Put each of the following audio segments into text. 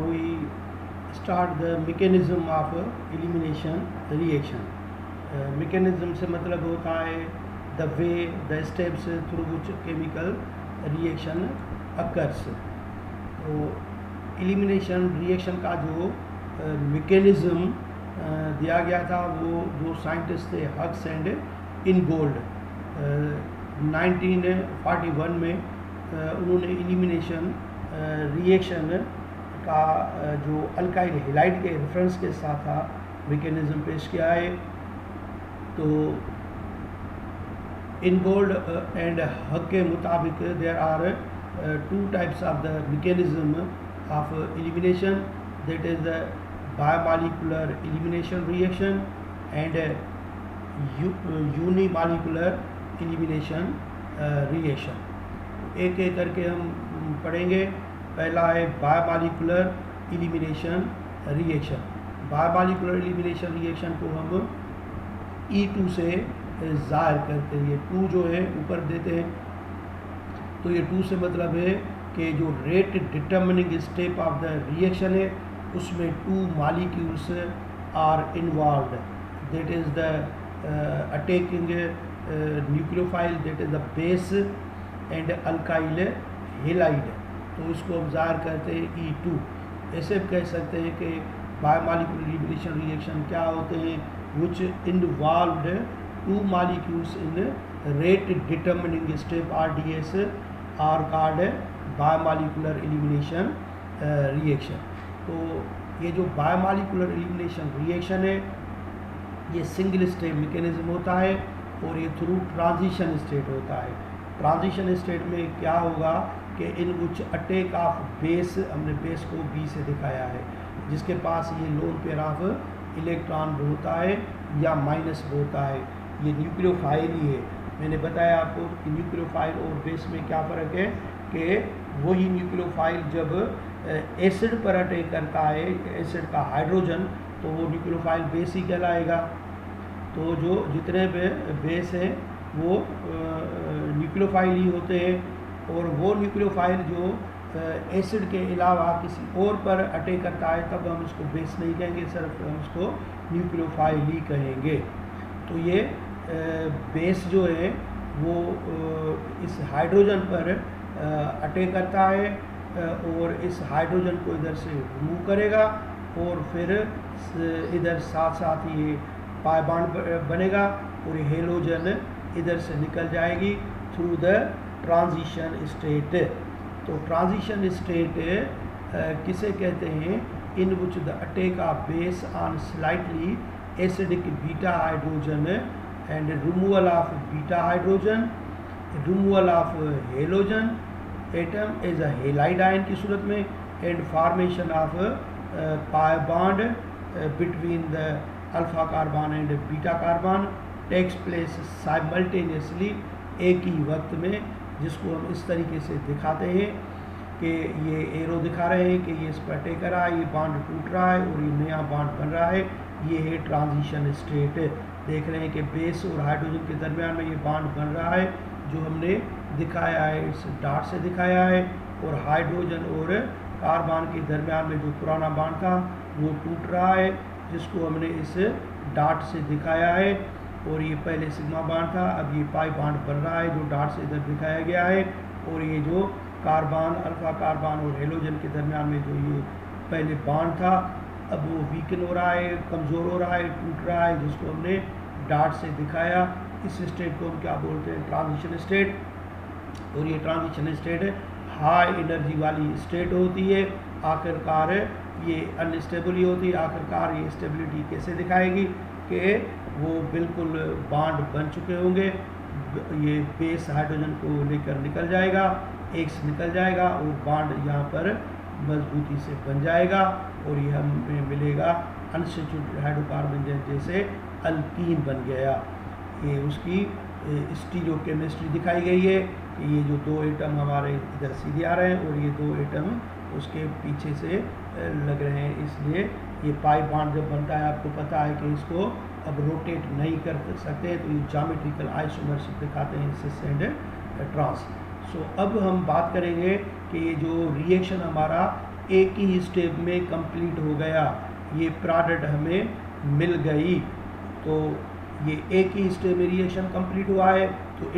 we start the mechanism of elimination reaction. Mechanism से मतलब होता है the way, the steps through which chemical reaction occurs. तो elimination reaction का जो mechanism दिया गया था वो जो साइंटिस्ट थे हग्स एंड इनगोल्ड 1941 में उन्होंने एलिमिनेशन रिएक्शन का जो अल्काइल हैलाइड के रेफरेंस के साथ था मैकेनिज्म पेश किया है. तो इनगोल्ड एंड हग के मुताबिक there are two types of the mechanism of elimination, that is the biomolecular elimination reaction and unimolecular elimination reaction. एक एक करके हम पढ़ेंगे. पहला है biomolecular elimination reaction. Biomolecular elimination reaction को हम E2 से ज़ाहिर करते हैं. ये 2 जो है ऊपर देते हैं, तो ये 2 से मतलब है कि जो rate determining step of the reaction है उसमें 2 molecules are involve. That is the attacking nucleophile, that is the base and alkyl halide. तो इसको हम ज़ाहिर करते हैं E2. ऐसे कह सकते हैं कि बायोमॉलिक्यूलर एलिमिनेशन रिएक्शन क्या होते हैं, which involved 2 molecules in rate determining step RDS are called biomolecular elimination reaction. तो ये जो बायोमॉलिक्यूलर एलिमिनेशन रिएक्शन है ये सिंगल स्टेप मैकेनिज्म होता है और ये थ्रू ट्रांजिशन स्टेट होता है. ट्रांजिशन स्टेट में क्या होगा कि इन कुछ अटैक ऑफ बेस, हमने बेस को बी से दिखाया है, जिसके पास ये लोन पेयर ऑफ इलेक्ट्रॉन होता है या माइनस होता है. ये न्यूक्लियोफाइल ही है. मैंने बताया आपको कि न्यूक्लियोफाइल और बेस में क्या फ़र्क है कि वही न्यूक्लियोफाइल जब एसिड पर अटैक करता है, एसिड का हाइड्रोजन, तो वो न्यूक्लियोफाइल बेस ही कहलाएगा. तो जो जितने बेस हैं वो न्यूक्लियोफाइल ही होते हैं, और वो न्यूक्लियोफाइल जो एसिड के अलावा किसी और पर अटैक करता है तब हम उसको बेस नहीं कहेंगे, सिर्फ हम उसको न्यूक्लियोफाइल ही कहेंगे. तो ये बेस जो है वो इस हाइड्रोजन पर अटैक करता है और इस हाइड्रोजन को इधर से रिमूव करेगा और फिर इधर साथ साथ ये पाई बॉन्ड बनेगा और ये हेलोजन इधर से निकल जाएगी थ्रू द ट्रांजिशन स्टेट. तो ट्रांजिशन स्टेट किसे कहते हैं, in which the attack of base on slightly acidic beta hydrogen and removal of beta hydrogen, removal of halogen atom as a halide ion की सूरत में, and formation of pi bond between the alpha carbon and beta carbon takes place simultaneously, एक ही वक्त में, जिसको हम इस तरीके से दिखाते हैं कि ये एरो दिखा रहे हैं कि ये इस पर अटैक कर रहा है, ये बॉन्ड टूट रहा है और ये नया बॉन्ड बन रहा है. ये है ट्रांजिशन स्टेट. देख रहे हैं कि बेस और हाइड्रोजन के दरमियान में ये बॉन्ड बन रहा है जो हमने दिखाया है, इस डॉट से दिखाया है, और हाइड्रोजन और कार्बन के दरमियान में जो पुराना बॉन्ड था वो टूट रहा है, जिसको हमने इस डॉट से दिखाया है. और ये पहले सिग्मा बॉन्ड था, अब ये पाई बॉन्ड बन रहा है जो डॉट से इधर दिखाया गया है. और ये जो कार्बन, अल्फा कार्बन और हेलोजन के दरमियान में जो ये पहले बॉन्ड था अब वो वीकन हो रहा है, कमज़ोर हो रहा है, टूट रहा है, जिसको हमने डॉट से दिखाया. इस स्टेट को हम क्या बोलते हैं, ट्रांजिशन स्टेट. और ये ट्रांजिशन स्टेट हाई एनर्जी वाली स्टेट होती है. आखिरकार ये अनस्टेबल ही होती है. आखिरकार ये स्टेबिलिटी कैसे दिखाएगी कि वो बिल्कुल बॉन्ड बन चुके होंगे, ये बेस हाइड्रोजन को लेकर निकल जाएगा, एक से निकल जाएगा और बॉन्ड यहाँ पर मजबूती से बन जाएगा और ये हमें मिलेगा अनसैचुरेटेड हाइड्रोकार्बन जैसे अल्कीन बन गया. ये उसकी स्टीरियोकेमिस्ट्री दिखाई गई है कि ये जो 2 एटम हमारे इधर सीधे आ रहे हैं और ये 2 एटम उसके पीछे से लग रहे हैं. इसलिए ये पाई बॉन्ड जब बनता है, आपको पता है कि इसको अब रोटेट नहीं कर सकते, तो ये ज्योमेट्रिकल आइसोमरशिप दिखाते हैं सिस एंड ट्रांस. सो अब हम बात करेंगे कि ये जो रिएक्शन हमारा एक ही स्टेप में कंप्लीट हो गया, ये प्रोडक्ट हमें मिल गई। तो ये एक ही स्टेप में रिएक्शन कंप्लीट हुआ है, तो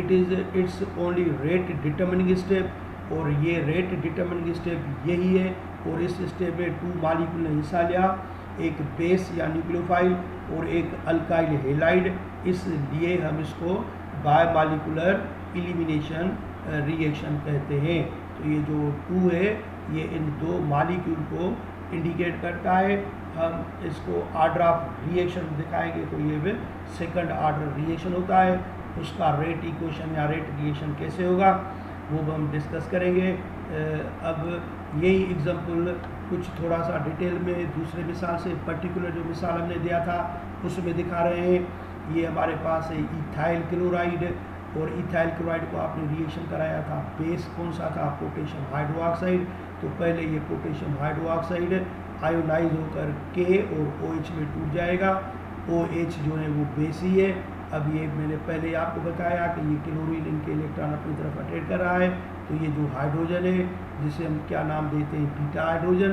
it's only rate determining step, और ये रेट डिटरमिनिंग स्टेप यही है। और इस स्टेप में 2 मॉलिक्यूल ने हिस्सा लिया, एक बेस या न्यूक्लियोफाइल और एक अल्काइल हेलाइड, इसलिए हम इसको बायोमॉलिक्यूलर एलिमिनेशन रिएक्शन कहते हैं। तो ये जो 2 है ये इन 2 मॉलिक्यूल को इंडिकेट करता है। हम इसको ऑर्डर ऑफ रिएक्शन दिखाएंगे, तो ये भी सेकंड ऑर्डर रिएक्शन होता है। उसका रेट इक्वेशन या रेट रिएक्शन कैसे होगा वो हम डिस्कस करेंगे। अब यही एग्जांपल कुछ थोड़ा सा डिटेल में दूसरे मिसाल से, पर्टिकुलर जो मिसाल हमने दिया था उसमें दिखा रहे हैं। ये हमारे पास है इथाइल क्लोराइड, और इथाइल क्लोराइड को आपने रिएक्शन कराया था, बेस कौन सा था, पोटेशियम हाइड्रोक्साइड। तो पहले ये पोटेशियम हाइड्रोक्साइड आयोनाइज होकर K और OH में टूट जाएगा। OH जो है वो बेस ही है। अब ये मैंने पहले आपको बताया कि ये क्लोरीन इनके इलेक्ट्रॉन अपनी तरफ अटैच कर रहा है, तो ये जो हाइड्रोजन है जिसे हम क्या नाम देते हैं, बीटा हाइड्रोजन,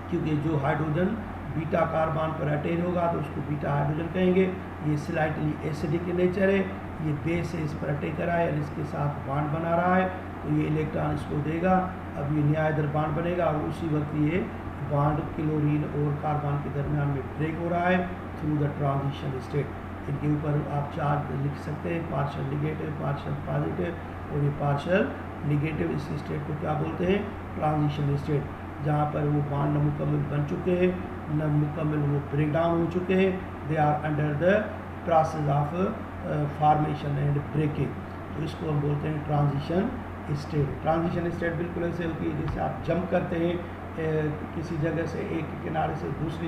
क्योंकि जो हाइड्रोजन बीटा कार्बन पर अटैच होगा तो उसको बीटा हाइड्रोजन कहेंगे। ये स्लाइटली एसिडिक नेचर है, ये बेस है, इस पर अटैच करा है और इसके साथ बॉन्ड बना रहा है, तो ये इलेक्ट्रॉन इसको देगा। अब ये न्यायदर बॉन्ड बनेगा और उसी वक्त ये बॉन्ड क्लोरीन और कार्बन के दरमियान में ब्रेक हो रहा है थ्रू द ट्रांजिशन स्टेट। इनके ऊपर आप चार्ज लिख सकते हैं, पार्शियल नेगेटिव, पार्शियल पॉजिटिव और ये पार्शियल नेगेटिव। इस स्टेट को क्या बोलते हैं, ट्रांजिशन स्टेट, जहाँ पर वो बॉन्ड नामुकम्मल बन चुके हैं, नामुकम्मल वो ब्रेक डाउन हो चुके हैं, they are under the process of formation and breaking. तो इसको हम बोलते हैं ट्रांजिशन स्टेट। ट्रांजिशन स्टेट बिल्कुल ऐसे होती है जैसे आप जंप करते हैं किसी जगह से, एक किनारे से दूसरी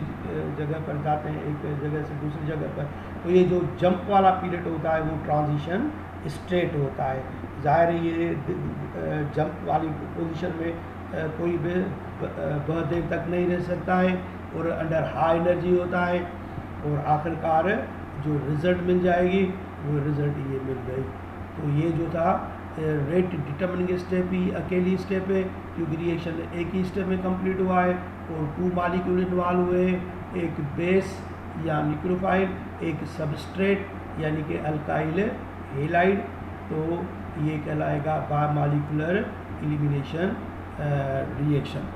जगह पर जाते हैं, एक जगह से दूसरी जगह पर, तो ये जो जंप वाला पीरियड होता है वो ट्रांजिशन स्टेट होता है। ज़ाहिर है ये जंप वाली पोजीशन में कोई भी बहुत देर तक नहीं रह सकता है और अंडर हाई एनर्जी होता है, और आखिरकार जो रिज़ल्ट मिल जाएगी वो रिज़ल्ट ये मिल गई। तो ये जो था रेट डिटरमिनिंग स्टेप ही अकेली स्टेप है, क्योंकि रिएक्शन एक ही स्टेप में कंप्लीट हुआ है और 2 मॉलिक्यूल इन्वॉल्व हुए हैं, एक बेस या न्यूक्लियोफाइल, एक सबस्ट्रेट यानी कि अल्काइल हेलाइड। तो ये कहलाएगा बायोमॉलिक्यूलर एलिमिनेशन रिएक्शन।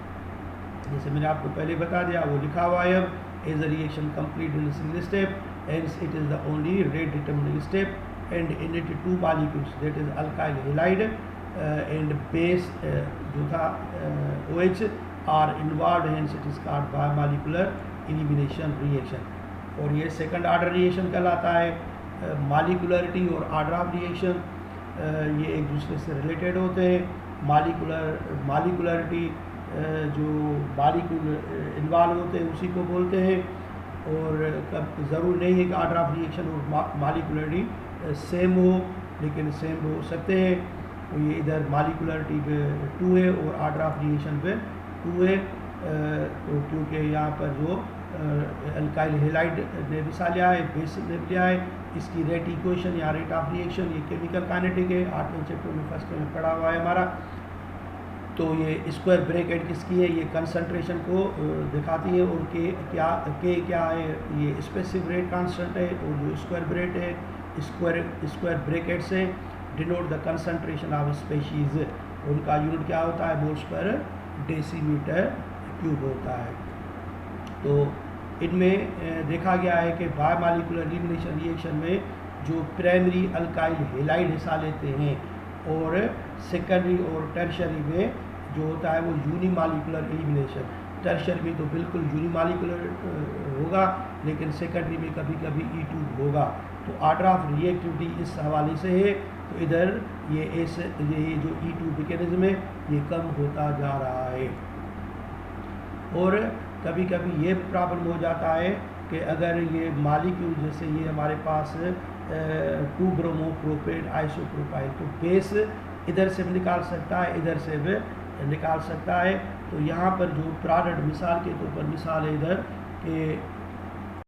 जैसे मैंने आपको पहले बता दिया, वो लिखा हुआ है अब, as a reaction complete in single step, hence it is the only rate determining step, and in it 2 molecules, that is alkyl halide and base जो था OH are involved, hence it is called biomolecular elimination reaction। और ये second order reaction कहलाता है। Molecularity और order of reaction ये एक दूसरे से रिलेटेड होते हैं। मॉलिकुलरिटी जो मॉलिक्यूल इन्वॉल्व होते हैं उसी को बोलते हैं, और कब ज़रूर नहीं है कि ऑर्डर ऑफ रिएक्शन और मॉलिकुलरिटी सेम हो, लेकिन सेम हो सकते हैं। तो ये इधर मॉलिकुलरिटी पे 2 है और ऑर्डर ऑफ रिएक्शन पे 2 है। तो क्योंकि यहाँ पर जो अल्काइल हेलाइड ने हिस्सा लिया है, बेस ने लिया है, इसकी रेट इक्वेशन या रेट ऑफ रिएक्शन ये केमिकल काइनेटिक है, 8वें चैप्टर में फर्स्ट में पढ़ा हुआ है हमारा। तो ये स्क्वायर ब्रैकेट किसकी है, ये कंसंट्रेशन को दिखाती है, और के क्या है, ये स्पेसिफिक रेट कांस्टेंट है, और जो स्क्वायर ब्रैकेट है स्क्वायर ब्रैकेट से denote the concentration of species. उनका यूनिट क्या होता है, मोल्स पर डेसीमीटर क्यूब होता है। तो इनमें देखा गया है कि बायोमॉलिक्यूलर एलिमिनेशन रिएक्शन में जो प्राइमरी अल्काइल हेलाइड हिस्सा लेते हैं, और सेकेंडरी और टर्शरी में जो होता है वो यूनिमॉलिक्यूलर एलिमिनेशन। टर्शरी में तो बिल्कुल यूनिमॉलिक्यूलर होगा, लेकिन सेकेंडरी में कभी कभी E2 होगा। तो ऑर्डर ऑफ रिएक्टिविटी इस हवाले से है। तो इधर ये जो E2 मैकेनिज्म है ये कम होता जा रहा है। और कभी कभी ये प्रॉब्लम हो जाता है कि अगर ये मॉलिक्यूल, जैसे ये हमारे पास 2 ब्रोमो प्रोपेन आइसोप्रोपाइल, तो बेस इधर से भी निकाल सकता है, इधर से भी निकाल सकता है। तो यहाँ पर जो प्रोडक्ट मिसाल के तौर पर मिसाल है इधर कि